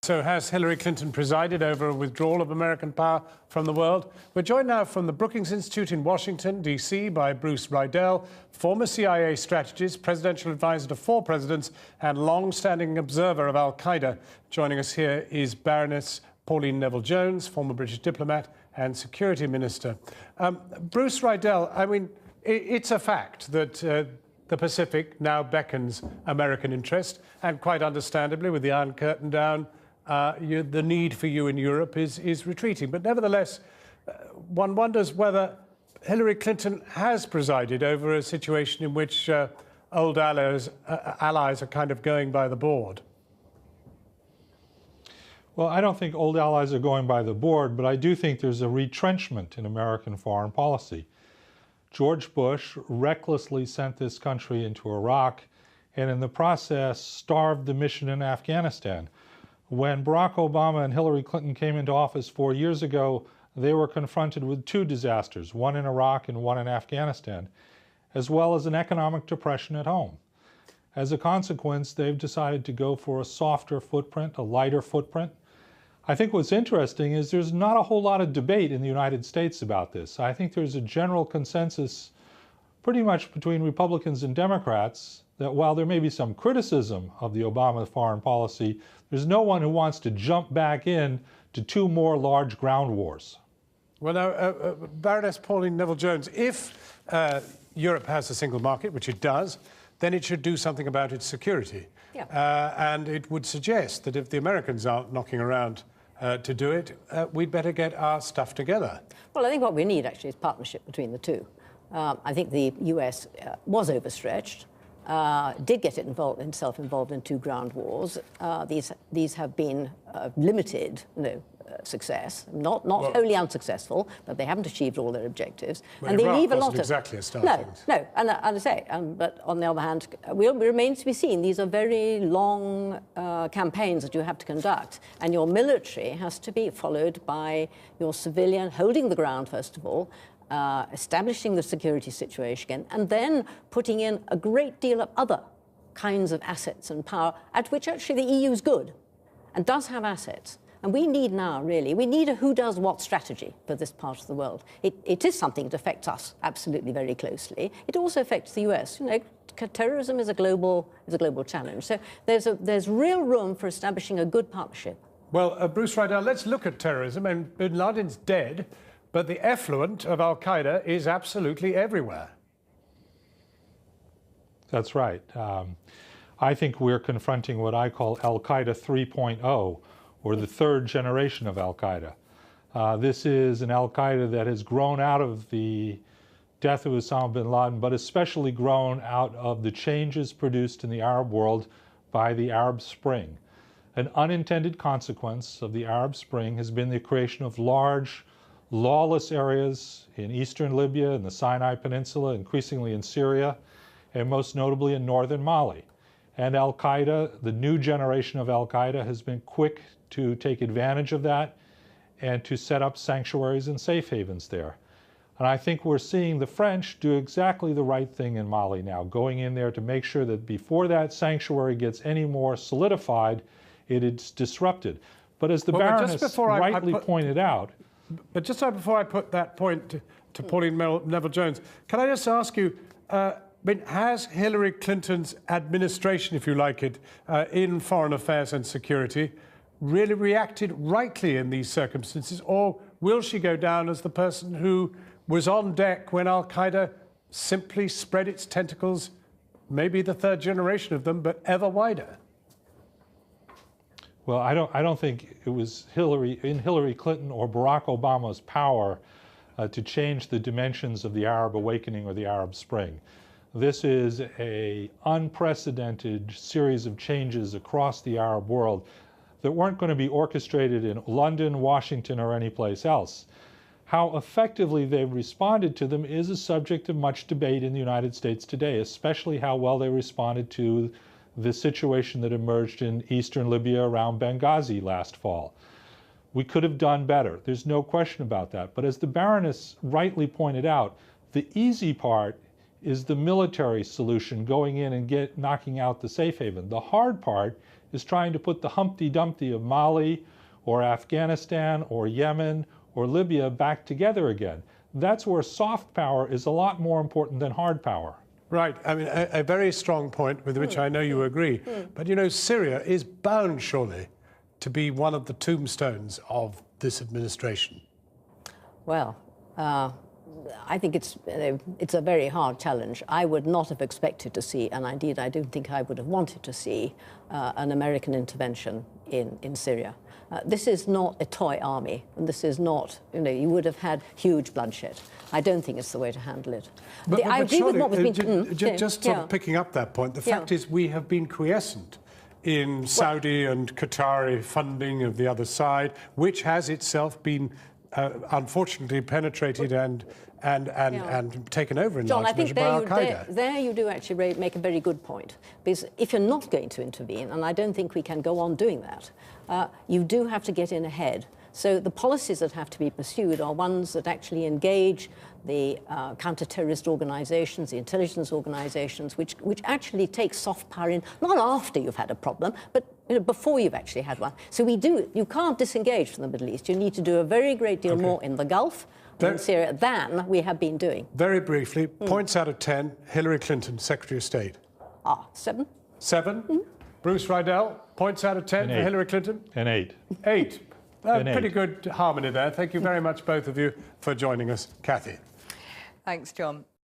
So has Hillary Clinton presided over a withdrawal of American power from the world? We're joined now from the Brookings Institute in Washington, D.C. by Bruce Riedel, former CIA strategist, presidential advisor to 4 presidents and long-standing observer of al-Qaeda. Joining us here is Baroness Pauline Neville-Jones, former British diplomat and security minister. Bruce Riedel, I mean, it's a fact that the Pacific now beckons American interest, and quite understandably, with the Iron Curtain down, the need for you in Europe is retreating. But nevertheless, one wonders whether Hillary Clinton has presided over a situation in which old allies are kind of going by the board. Well, I don't think old allies are going by the board, but I do think there's a retrenchment in American foreign policy. George Bush recklessly sent this country into Iraq and in the process starved the mission in Afghanistan. When Barack Obama and Hillary Clinton came into office 4 years ago, they were confronted with 2 disasters, one in Iraq and one in Afghanistan, as well as an economic depression at home. As a consequence, they've decided to go for a softer footprint, a lighter footprint. I think what's interesting is there's not a whole lot of debate in the United States about this. I think there's a general consensus pretty much between Republicans and Democrats that while there may be some criticism of the Obama foreign policy, there's no one who wants to jump back in to 2 more large ground wars. Well, now, Baroness Pauline Neville-Jones, if Europe has a single market, which it does, then it should do something about its security. Yeah. And it would suggest that if the Americans aren't knocking around to do it, we'd better get our stuff together. Well, I think what we need actually is partnership between the 2. I think the US was overstretched, did get itself involved in 2 ground wars. These have been limited, success, not wholly unsuccessful, but they haven't achieved all their objectives, and they leave a lot of exactly a start. No, and I say, but on the other hand, it remains to be seen. These are very long campaigns that you have to conduct, and your military has to be followed by your civilian holding the ground first of all. Establishing the security situation again, and then putting in a great deal of other kinds of assets and power, at which actually the EU is good and does have assets. And we need now, really, we need a who does what strategy for this part of the world. It is something that affects us absolutely very closely. It also affects the US. Terrorism is a global challenge. So there's real room for establishing a good partnership. Well, Bruce Riedel, let's look at terrorism. And bin Laden's dead, but the effluent of al-Qaeda is absolutely everywhere. That's right. I think we're confronting what I call al-Qaeda 3.0, or the 3rd generation of al-Qaeda. This is an al-Qaeda that has grown out of the death of Osama bin Laden, but especially grown out of the changes produced in the Arab world by the Arab Spring. An unintended consequence of the Arab Spring has been the creation of large, lawless areas in eastern Libya, in the Sinai Peninsula, increasingly in Syria, and most notably in northern Mali. And al-Qaeda, the new generation of al-Qaeda, has been quick to take advantage of that and to set up sanctuaries and safe havens there. And I think we're seeing the French do exactly the right thing in Mali now, going in there to make sure that before that sanctuary gets any more solidified, it is disrupted. But as the Baroness rightly pointed out, but just before I put that point to Pauline Neville-Jones, can I just ask you, has Hillary Clinton's administration, if you like it, in foreign affairs and security, really reacted rightly in these circumstances, or will she go down as the person who was on deck when al-Qaeda simply spread its tentacles, maybe the 3rd generation of them, but ever wider? Well, I don't think it was Hillary Clinton or Barack Obama's power to change the dimensions of the Arab awakening or the Arab Spring. This is an unprecedented series of changes across the Arab world that weren't going to be orchestrated in London, Washington, or any place else. How effectively they've responded to them is a subject of much debate in the United States today, especially how well they responded to the situation that emerged in eastern Libya around Benghazi last fall. We could have done better. There's no question about that. But as the Baroness rightly pointed out, the easy part is the military solution, going in and knocking out the safe haven. The hard part is trying to put the Humpty Dumpty of Mali or Afghanistan or Yemen or Libya back together again. That's where soft power is a lot more important than hard power. Right. I mean, a very strong point with which I know you agree. But, you know, Syria is bound, surely, to be one of the tombstones of this administration. Well, I think it's a very hard challenge. I would not have expected to see, and indeed I don't think I would have wanted to see, an American intervention in Syria. This is not a toy army, and this is not, you know, you would have had huge bloodshed. I don't think it's the way to handle it. I agree with what was being... Just sort of picking up that point, the fact is we have been quiescent in Saudi and Qatari funding of the other side, which has itself been unfortunately penetrated and taken over in John, large measure by Al-Qaeda. There you do actually make a very good point. Because if you're not going to intervene, and I don't think we can go on doing that, you do have to get in ahead. So the policies that have to be pursued are ones that actually engage the counter-terrorist organizations, the intelligence organizations, which actually take soft power in, not after you've had a problem, but before you've actually had one. So you can't disengage from the Middle East. You need to do a very great deal more in the Gulf and in Syria than we have been doing. Very briefly, points out of 10, Hillary Clinton, Secretary of State. 7. 7? Bruce Riedel, points out of 10 for Hillary Clinton? An 8. 8. Pretty good harmony there. Thank you very much, both of you, for joining us. Kathy. Thanks, John.